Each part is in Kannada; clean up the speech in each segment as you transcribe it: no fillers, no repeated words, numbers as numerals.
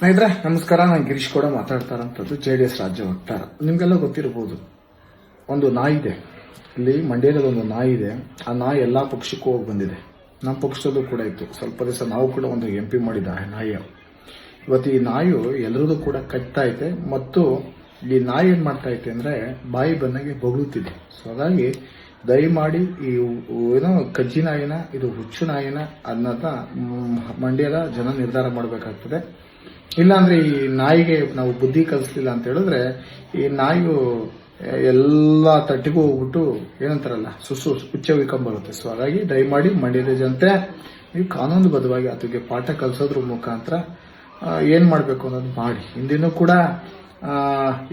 ಸ್ನೇಹಿತರೆ ನಮಸ್ಕಾರ. ನಾನು ಗಿರೀಶ್ ಕೂಡ ಮಾತಾಡ್ತಾರಂಥದ್ದು JDS ರಾಜ್ಯ ವಕ್ತಾರ. ನಿಮ್ಗೆಲ್ಲ ಗೊತ್ತಿರಬಹುದು, ಒಂದು ನಾಯಿ ಇದೆ ಇಲ್ಲಿ ಮಂಡ್ಯದಲ್ಲಿ. ಒಂದು ನಾಯಿ ಇದೆ. ಆ ನಾಯಿ ಎಲ್ಲಾ ಪಕ್ಷಕ್ಕೂ ಹೋಗಿ ಬಂದಿದೆ. ನಮ್ಮ ಪಕ್ಷದಲ್ಲೂ ಕೂಡ ಇತ್ತು. ಸ್ವಲ್ಪ ದಿವಸ ನಾವು ಕೂಡ ಒಂದು MP ಮಾಡಿದ ನಾಯಿ. ಇವತ್ತು ಈ ನಾಯಿ ಎಲ್ಲರದು ಕೂಡ ಕಟ್ತಾ ಐತೆ ಮತ್ತು ಈ ನಾಯಿ ಏನ್ ಮಾಡ್ತಾ ಐತೆ ಅಂದ್ರೆ ಬಾಯಿ ಬಂದಂಗೆ ಬೊಗಳುತ್ತಿದೆ. ಸೊ ಹಾಗಾಗಿ ದಯಮಾಡಿ ಈ ಏನೋ ಕಜ್ಜಿ ನಾಯಿನ, ಇದು ಹುಚ್ಚು ನಾಯಿನ ಅನ್ನೋದ ಮಂಡ್ಯದ ಜನ ನಿರ್ಧಾರ ಮಾಡಬೇಕಾಗ್ತದೆ. ಇಲ್ಲಾಂದ್ರೆ ಈ ನಾಯಿಗೆ ನಾವು ಬುದ್ಧಿ ಕಲಿಸ್ಲಿಲ್ಲ ಅಂತ ಹೇಳಿದ್ರೆ ಈ ನಾಯಿಯು ಎಲ್ಲಾ ತಟ್ಟಿಗೂ ಹೋಗ್ಬಿಟ್ಟು ಏನಂತಾರಲ್ಲ ಹುಚ್ಚ ಬರುತ್ತೆ. ಸೊ ಹಾಗಾಗಿ ದಯಮಾಡಿ ಮಂಡ್ಯದ ಜನತೆ ನೀವು ಕಾನೂನುಬದ್ಧವಾಗಿ ಅದಕ್ಕೆ ಪಾಠ ಕಲಿಸೋದ್ರ ಮುಖಾಂತರ ಏನ್ ಮಾಡ್ಬೇಕು ಅನ್ನೋದು ಮಾಡಿ. ಹಿಂದಿನೂ ಕೂಡ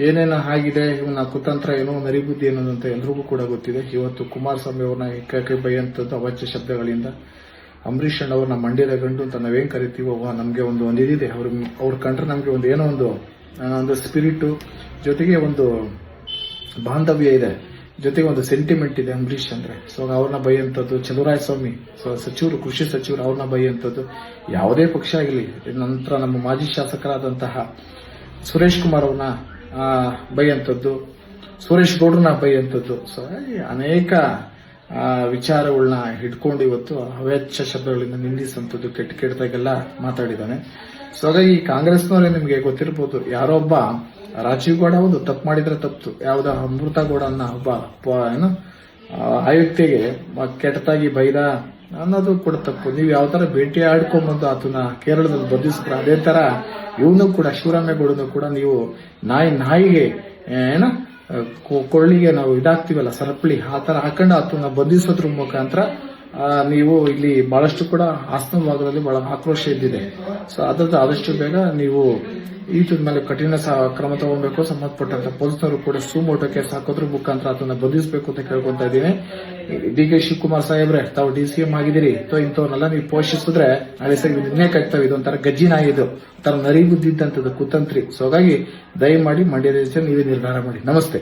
ಏನೇನು ಆಗಿದೆ, ಇವನ ಕುತಂತ್ರ ಏನೋ ನರಿಬುದ್ಧಿ ಅನ್ನೋದು ಅಂತ ಎಲ್ರಿಗೂ ಕೂಡ ಗೊತ್ತಿದೆ. ಇವತ್ತು ಕುಮಾರಸ್ವಾಮಿ ಅವ್ರನ್ನ ಏಕಾಏಕಿ ಬೈಯಂತದ್ದು ಅವಾಚ್ಯ ಶಬ್ದಗಳಿಂದ, ಅಂಬರೀಷ್ ಅವ್ರ ನಮ್ಮ ಮಂಡ್ಯದ ಗಂಡು ಅಂತ ನಾವೇನ್ ಕರಿತೀವೋ ನಮ್ಗೆ ಒಂದು ಇದಿದೆ. ಅವ್ರ ಕಂಡ್ರೆ ನಮ್ಗೆ ಒಂದು ಏನೋ ಒಂದು ಸ್ಪಿರಿಟ್ ಜೊತೆಗೆ ಒಂದು ಬಾಂಧವ್ಯ ಇದೆ, ಜೊತೆಗೆ ಒಂದು ಸೆಂಟಿಮೆಂಟ್ ಇದೆ ಅಂಬರೀಷ್ ಅಂದ್ರೆ. ಸೊ ಅವ್ರನ್ನ ಬೈಯಂತದ್ದು, ಚಲುವರಾಯಸ್ವಾಮಿ ಸಚಿವರು, ಕೃಷಿ ಸಚಿವರು, ಅವ್ರನ್ನ ಬೈಯಂತದ್ದು, ಯಾವುದೇ ಪಕ್ಷ ಆಗಲಿ. ನಂತರ ನಮ್ಮ ಮಾಜಿ ಶಾಸಕರಾದಂತಹ ಸುರೇಶ್ ಕುಮಾರ್ ಅವ್ರನ್ನ ಬೈಯಂತದ್ದು, ಸುರೇಶ್ ಗೌಡ್ರನ್ನ ಬೈಯಂತದ್ದು. ಸೊ ಅನೇಕ ವಿಚಾರಗಳನ್ನ ಹಿಡ್ಕೊಂಡು ಇವತ್ತು ಅವಾಚ್ಯ ಶಬ್ದಗಳಿಂದ ನಿಂದಿಸುವಂಥದ್ದು, ಕೆಟ್ಟದಾಗೆಲ್ಲ ಮಾತಾಡಿದ್ದಾನೆ. ಸೊ ಹಾಗಾಗಿ ಕಾಂಗ್ರೆಸ್ನವರೇ ನಿಮಗೆ ಗೊತ್ತಿರಬಹುದು, ಯಾರೋ ಒಬ್ಬ ರಾಜೀವ್ ಗೌಡ ಒಂದು ತಪ್ಪು ಮಾಡಿದ್ರೆ ತಪ್ಪು, ಯಾವ್ದೋ ಅಮೃತ ಗೌಡ ಅನ್ನೋ ಒಬ್ಬ ಏನು ಆಯುಕ್ತಿಗೆ ಕೆಟ್ಟದಾಗಿ ಬೈದ ಅನ್ನೋದು ಕೂಡ ತಪ್ಪು. ನೀವು ಯಾವ ತರ ಭೇಟಿ ಆಡ್ಕೊಂಬಂದು ಆತನ ಕೇರಳದಲ್ಲಿ ಬಂಧಿಸಿದ್ರೆ ಅದೇ ತರ ಇವನು ಕೂಡ ಶಿವರಾಮೇಗೌಡನು ಕೂಡ ನೀವು ನಾಯಿಗೆ ಕೊಳ್ಳಿಗೆ ನಾವು ಇದಾಗ್ತೀವಲ್ಲ ಸರಪಳಿ, ಆ ತರ ಹಾಕೊಂಡು ಆತನ ಬಂಧಿಸೋದ್ರ ಮುಖಾಂತರ ನೀವು ಇಲ್ಲಿ ಬಹಳಷ್ಟು ಕೂಡ ಹಾಸನ ಭಾಗದಲ್ಲಿ ಬಹಳ ಆಕ್ರೋಶ ಇದ್ದಿದೆ. ಸೊ ಅದ್ರದ್ದು ಆದಷ್ಟು ಬೇಗ ನೀವು ಈತದ ಮೇಲೆ ಕಠಿಣ ಕ್ರಮ ತಗೊಳ್ಬೇಕು. ಸಂಬಂಧಪಟ್ಟಂತ ಪೊಲೀಸರು ಕೂಡ ಸುಮೋಟೋ ಕೇಸ್ ಹಾಕೋದ್ರ ಮುಖಾಂತರ ಅದನ್ನ ಬಂಧಿಸಬೇಕು ಅಂತ ಕೇಳ್ಕೊಂತ ಇದ್ದೀನಿ. DK ಶಿವಕುಮಾರ್ ಸಾಹೇಬ್ರೆ, ತಾವು DCM ಆಗಿದ್ದೀರಿ, ಇಂಥವ್ರನ್ನೆಲ್ಲ ನೀವು ಪೋಷಿಸಿದ್ರೆ ನಾಳೆ ಸರಿ ನಿನ್ನೆ ಕಟ್ತಾವೆ. ಇದೊಂಥರ ಗಜ್ಜಿ ನಾಯಿ, ಇದು ಒಂಥರ ನರಿ ಬುದ್ಧಿ ಇದ್ದಂಥದ್ದು, ಕುತಂತ್ರಿ. ಸೊ ಹಾಗಾಗಿ ದಯಮಾಡಿ ಮಂಡ್ಯದ ನೀವೇ ನಿರ್ಧಾರ ಮಾಡಿ. ನಮಸ್ತೆ.